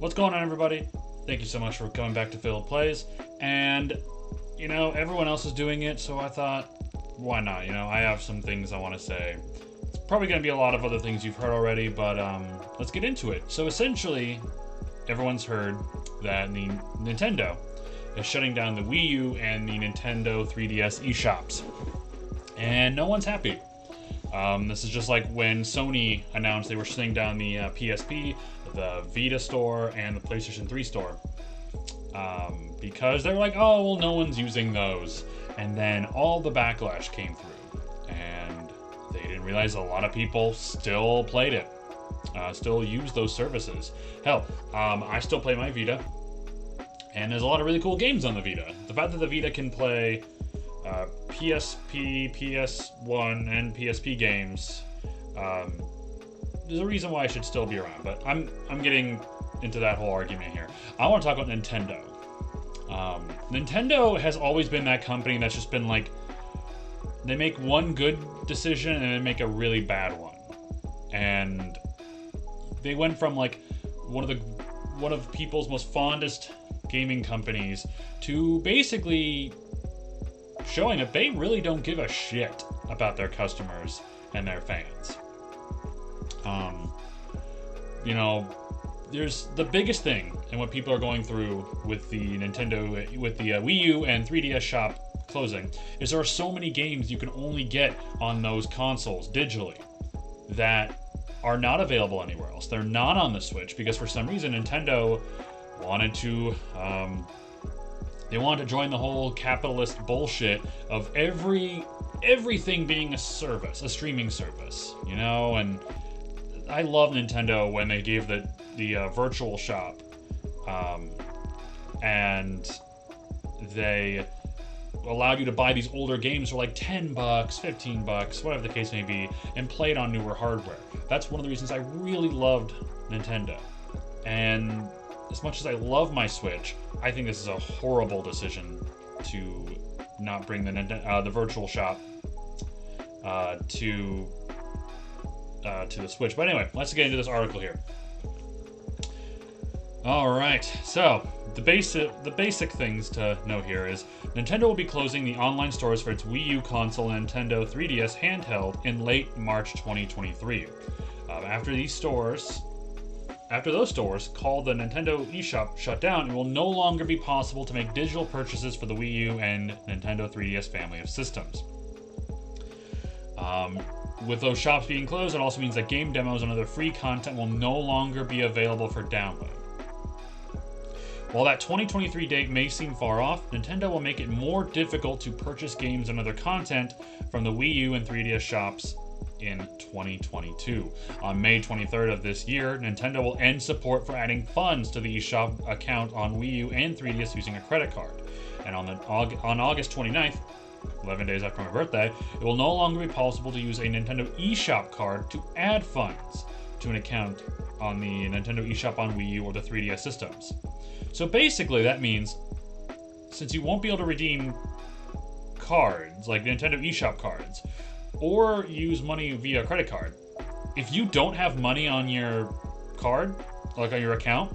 What's going on, everybody? Thank you so much for coming back to Phil Plays. And, everyone else is doing it, so I thought, why not? I have some things I want to say. It's probably going to be a lot of other things you've heard already, but let's get into it. So essentially, everyone's heard that the Nintendo is shutting down the Wii U and the Nintendo 3DS eShops. And no one's happy. This is just like when Sony announced they were shutting down the PSP, the Vita store, and the PlayStation 3 store. Because they were like, oh, well, no one's using those. And then all the backlash came through. And they didn't realize a lot of people still played it. Still use those services. Hell, I still play my Vita. And there's a lot of really cool games on the Vita. The fact that the Vita can play PSP, PS1, and PSP games, there's a reason why I should still be around. But I'm getting into that whole argument here. I want to talk about Nintendo. Nintendo has always been that company that's just been like, they make one good decision and then make a really bad one. And they went from like one of people's most fondest gaming companies to basically showing that they really don't give a shit about their customers and their fans. There's the biggest thing and what people are going through with the Wii U and 3DS shop closing is there are so many games you can only get on those consoles digitally that are not available anywhere else. They're not on the Switch because for some reason Nintendo wanted to join the whole capitalist bullshit of everything being a service, a streaming service, and I love Nintendo when they gave the virtual shop, and they allowed you to buy these older games for like $10, $15, whatever the case may be, and play it on newer hardware. That's one of the reasons I really loved Nintendo. And as much as I love my Switch, I think this is a horrible decision to not bring the virtual shop to the Switch. But anyway, let's get into this article here. All right, so the basic things to know here is Nintendo will be closing the online stores for its Wii U console and Nintendo 3DS handheld in late March 2023. After those stores, called the Nintendo eShop, shut down, it will no longer be possible to make digital purchases for the Wii U and Nintendo 3DS family of systems. With those shops being closed, it also means that game demos and other free content will no longer be available for download. While that 2023 date may seem far off, Nintendo will make it more difficult to purchase games and other content from the Wii U and 3DS shops in 2022. On May 23rd of this year, Nintendo will end support for adding funds to the eShop account on Wii U and 3DS using a credit card. And on August 29th, 11 days after my birthday, it will no longer be possible to use a Nintendo eShop card to add funds to an account on the Nintendo eShop on Wii U or the 3DS systems. So basically that means, since you won't be able to redeem cards, like Nintendo eShop cards, or use money via credit card, if you don't have money on your card, like on your account,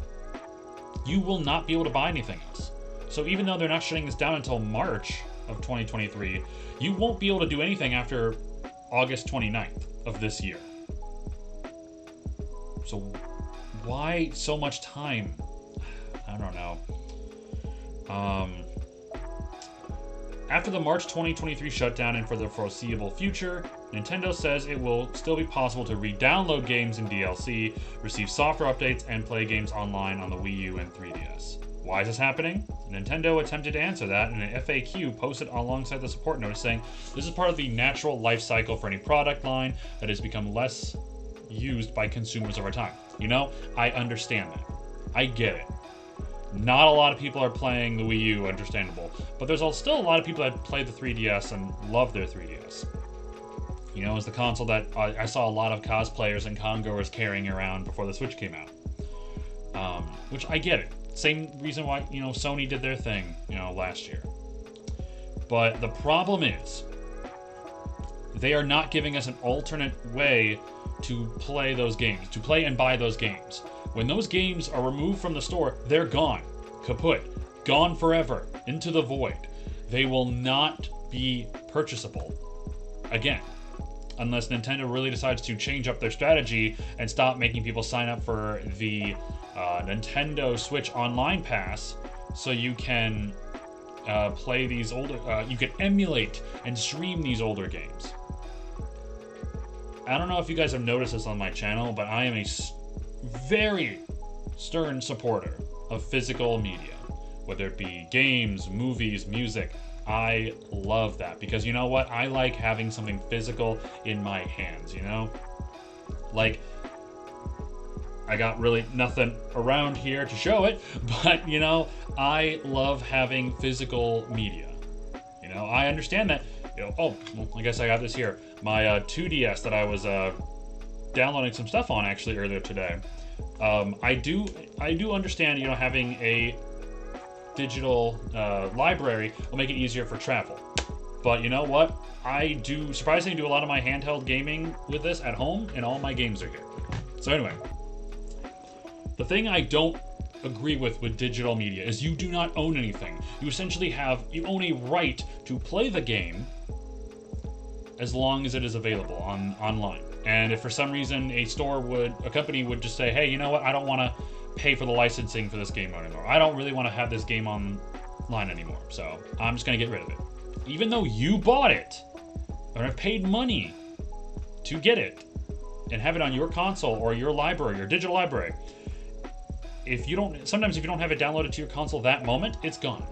you will not be able to buy anything else. So even though they're not shutting this down until March of 2023, you won't be able to do anything after August 29th of this year. So why so much time? I don't know. After the March 2023 shutdown and for the foreseeable future, Nintendo says it will still be possible to re-download games and DLC, receive software updates, and play games online on the Wii U and 3DS. Why is this happening? Nintendo attempted to answer that in an FAQ posted alongside the support notice saying, this is part of the natural life cycle for any product line that has become less used by consumers over time. I understand that. I get it. Not a lot of people are playing the Wii U, understandable. But there's still a lot of people that play the 3DS and love their 3DS. It's the console that I saw a lot of cosplayers and congoers carrying around before the Switch came out. Which I get it. Same reason why, Sony did their thing, last year. But the problem is they are not giving us an alternate way to play those games, to play and buy those games. When those games are removed from the store, they're gone. Kaput. Gone forever. Into the void. They will not be purchasable again. Unless Nintendo really decides to change up their strategy and stop making people sign up for the Nintendo Switch Online Pass so you can play these older, you can emulate and stream these older games. I don't know if you guys have noticed this on my channel, but I am a very stern supporter of physical media, whether it be games, movies, music. I love that because you know what? I like having something physical in my hands, you know? Like, I got really nothing around here to show it, but you know, I love having physical media. You know, I understand that, you know, oh, well, I guess I got this here. My 2DS that I was downloading some stuff on actually earlier today. I do understand, you know, having a digital library will make it easier for travel. But you know what? I do surprisingly do a lot of my handheld gaming with this at home, and all my games are here. So anyway, the thing I don't agree with digital media is you do not own anything. You essentially you own a right to play the game as long as it is available online. And if for some reason a company would just say, hey, you know what? I don't want to pay for the licensing for this game anymore. I don't really want to have this game online anymore. So I'm just going to get rid of it. Even though you bought it or have paid money to get it and have it on your console or your library, your digital library, sometimes if you don't have it downloaded to your console that moment, it's gone.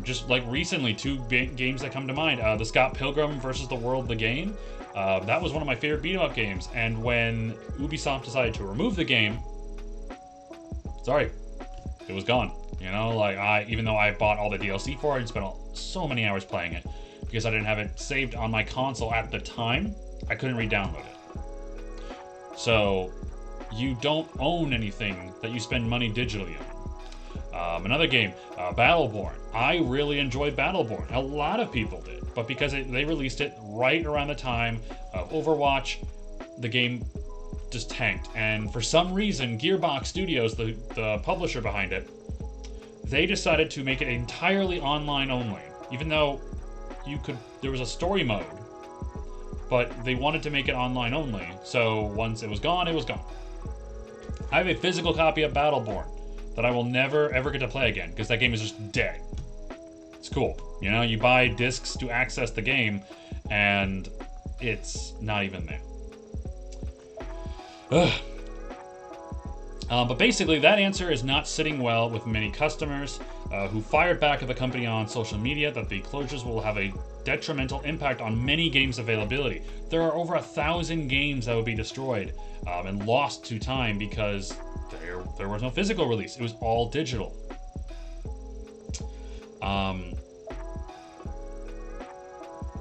Just like recently, two games that come to mind, the Scott Pilgrim versus the World, the game. That was one of my favorite beat-em-up games, and when Ubisoft decided to remove the game, sorry, it was gone. You know, like even though I bought all the DLC for it and spent so many hours playing it, because I didn't have it saved on my console at the time, I couldn't re-download it. So you don't own anything that you spend money digitally on. Another game, Battleborn. I really enjoyed Battleborn. A lot of people did, but because they released it right around the time of Overwatch, the game just tanked. And for some reason, Gearbox Studios, the publisher behind it, they decided to make it entirely online only. Even though there was a story mode, but they wanted to make it online only. So once it was gone, it was gone. I have a physical copy of Battleborn that I will never ever get to play again because that game is just dead. It's cool. You know, you buy discs to access the game and it's not even there. Ugh. But basically, that answer is not sitting well with many customers who fired back at the company on social media that the closures will have a detrimental impact on many games' availability. There are over 1,000 games that would be destroyed and lost to time because there was no physical release. It was all digital.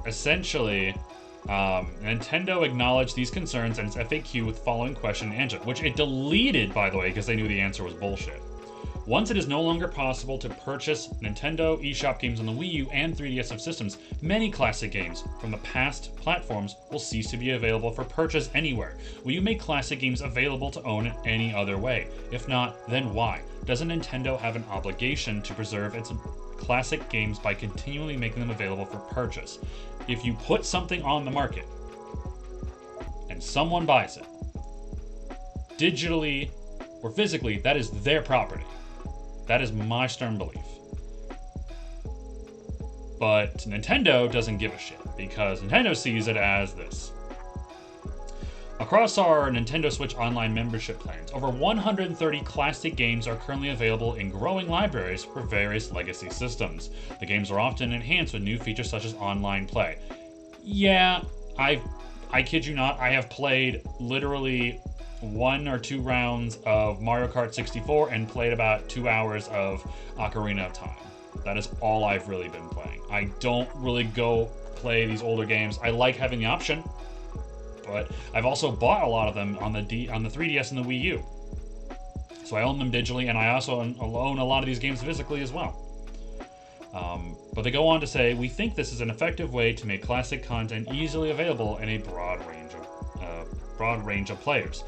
Essentially, Nintendo acknowledged these concerns in its FAQ with the following question and answer, which it deleted, by the way, because they knew the answer was bullshit. Once it is no longer possible to purchase Nintendo eShop games on the Wii U and 3DS systems, many classic games from the past platforms will cease to be available for purchase anywhere. Will you make classic games available to own any other way? If not, then why? Doesn't Nintendo have an obligation to preserve its classic games by continually making them available for purchase? If you put something on the market and someone buys it, digitally or physically, that is their property. That is my stern belief. But Nintendo doesn't give a shit because Nintendo sees it as this. Across our Nintendo Switch Online membership plans, over 130 classic games are currently available in growing libraries for various legacy systems. The games are often enhanced with new features such as online play. Yeah, I kid you not, I have played literally 1 or 2 rounds of Mario Kart 64 and played about 2 hours of Ocarina of Time. That is all I've really been playing. I don't really go play these older games. I like having the option, but I've also bought a lot of them on the 3DS and the Wii U. So I own them digitally, and I also own a lot of these games physically as well. But they go on to say, we think this is an effective way to make classic content easily available in a broad range of players.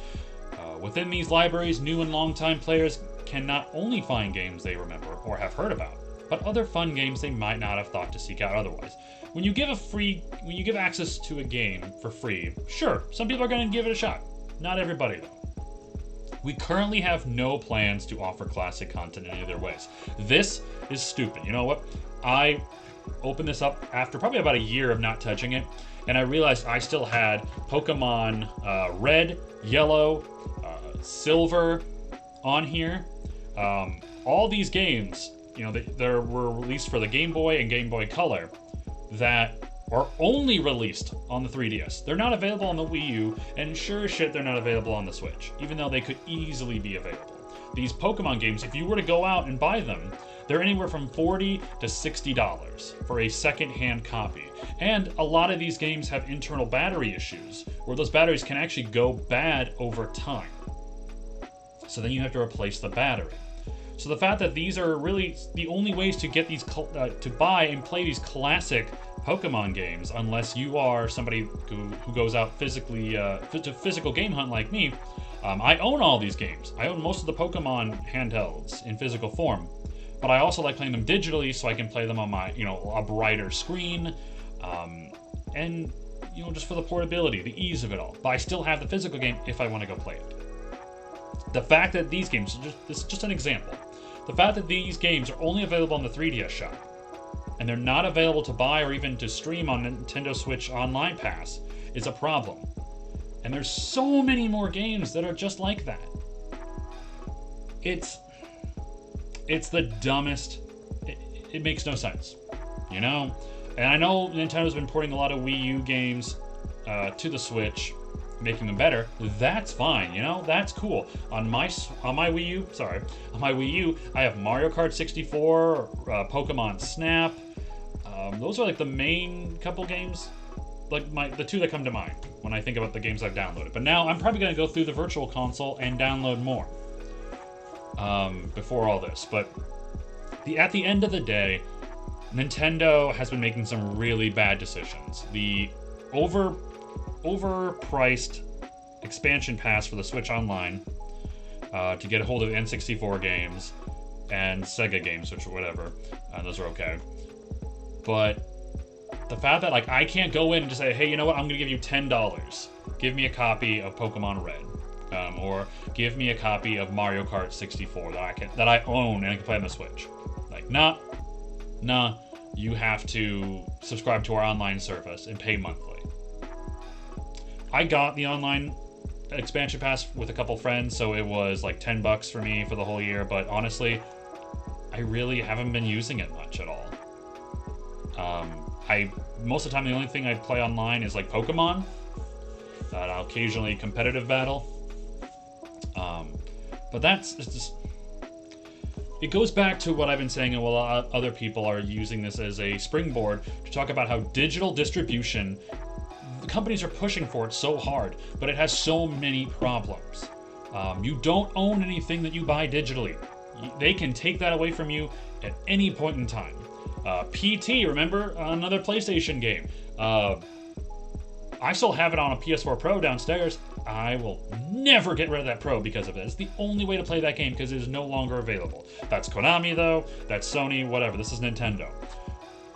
Within these libraries, new and longtime players can not only find games they remember or have heard about, but other fun games they might not have thought to seek out otherwise. When you give access to a game for free, sure, some people are going to give it a shot. Not everybody, though. We currently have no plans to offer classic content in any other ways. This is stupid. You know what? I opened this up after probably about a year of not touching it, and I realized I still had Pokemon Red, Yellow, Silver on here. All these games, they were released for the Game Boy and Game Boy Color that are only released on the 3DS. They're not available on the Wii U, and sure as shit they're not available on the Switch, even though they could easily be available. These Pokemon games, if you were to go out and buy them, they're anywhere from $40 to $60 for a second-hand copy. And a lot of these games have internal battery issues, where those batteries can actually go bad over time. So then you have to replace the battery. So the fact that these are really the only ways to get these to buy and play these classic Pokemon games, unless you are somebody who goes out physically to physical game hunt like me. I own all these games. I own most of the Pokemon handhelds in physical form, but I also like playing them digitally so I can play them on my a brighter screen, and just for the portability, the ease of it all. But I still have the physical game if I want to go play it. The fact that these games, this is just an example, the fact that these games are only available on the 3DS shop, and they're not available to buy or even to stream on Nintendo Switch Online Pass, is a problem. And there's so many more games that are just like that. It's the dumbest. It makes no sense, And I know Nintendo's been porting a lot of Wii U games to the Switch, making them better. That's fine, that's cool. On my Wii U, I have Mario Kart 64, Pokemon Snap. Those are like the main couple games, like the two that come to mind when I think about the games I've downloaded. But now I'm probably going to go through the Virtual Console and download more before all this. But at the end of the day, Nintendo has been making some really bad decisions. The overpriced expansion pass for the Switch Online to get a hold of N64 games and Sega games, which whatever, those are okay. But the fact that I can't go in and just say, hey, you know what, I'm gonna give you $10. Give me a copy of Pokemon Red, or give me a copy of Mario Kart 64 that I own and I can play on the Switch. Nah. You have to subscribe to our online service and pay monthly. I got the online expansion pass with a couple friends, so it was like $10 for me for the whole year, but honestly, I really haven't been using it much at all. Most of the time, the only thing I play online is like Pokemon, that I'll occasionally competitive battle. But it goes back to what I've been saying, and while other people are using this as a springboard to talk about how digital distribution, the companies are pushing for it so hard, but it has so many problems. You don't own anything that you buy digitally. They can take that away from you at any point in time. PT, remember? Another PlayStation game. I still have it on a PS4 Pro downstairs. I will never get rid of that Pro because of it. It's the only way to play that game because it is no longer available. That's Konami, though. That's Sony, whatever. This is Nintendo.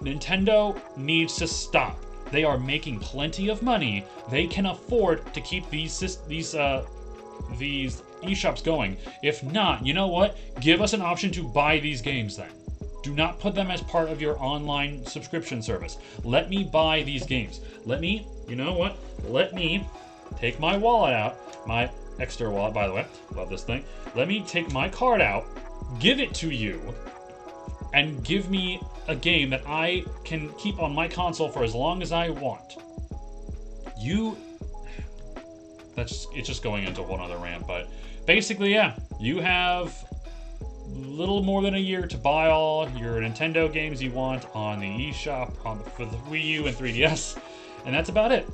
Nintendo needs to stop. They are making plenty of money. They can afford to keep these eShops going. If not, you know what? Give us an option to buy these games then. Do not put them as part of your online subscription service. Let me buy these games. Let me take my wallet out, my extra wallet, by the way, love this thing. Let me take my card out, give it to you, and give me a game that I can keep on my console for as long as I want. It's just going into one other rant, but basically, yeah, you have little more than a year to buy all your Nintendo games you want on the eShop for the Wii U and 3DS, and that's about it.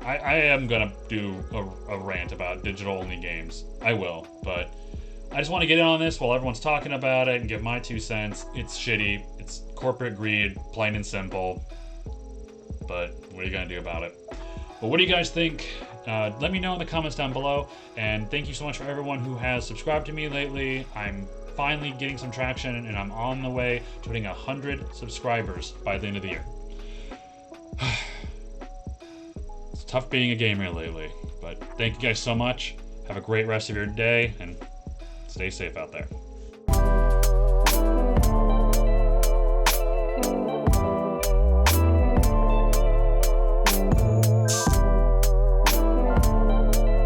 I am gonna do a rant about digital-only games. I will, but I just want to get in on this while everyone's talking about it and give my 2 cents. It's shitty. It's corporate greed, plain and simple. But what are you going to do about it? But what do you guys think? Let me know in the comments down below. And thank you so much for everyone who has subscribed to me lately. I'm finally getting some traction, and I'm on the way to hitting 100 subscribers by the end of the year. It's tough being a gamer lately, but thank you guys so much. Have a great rest of your day, and stay safe out there.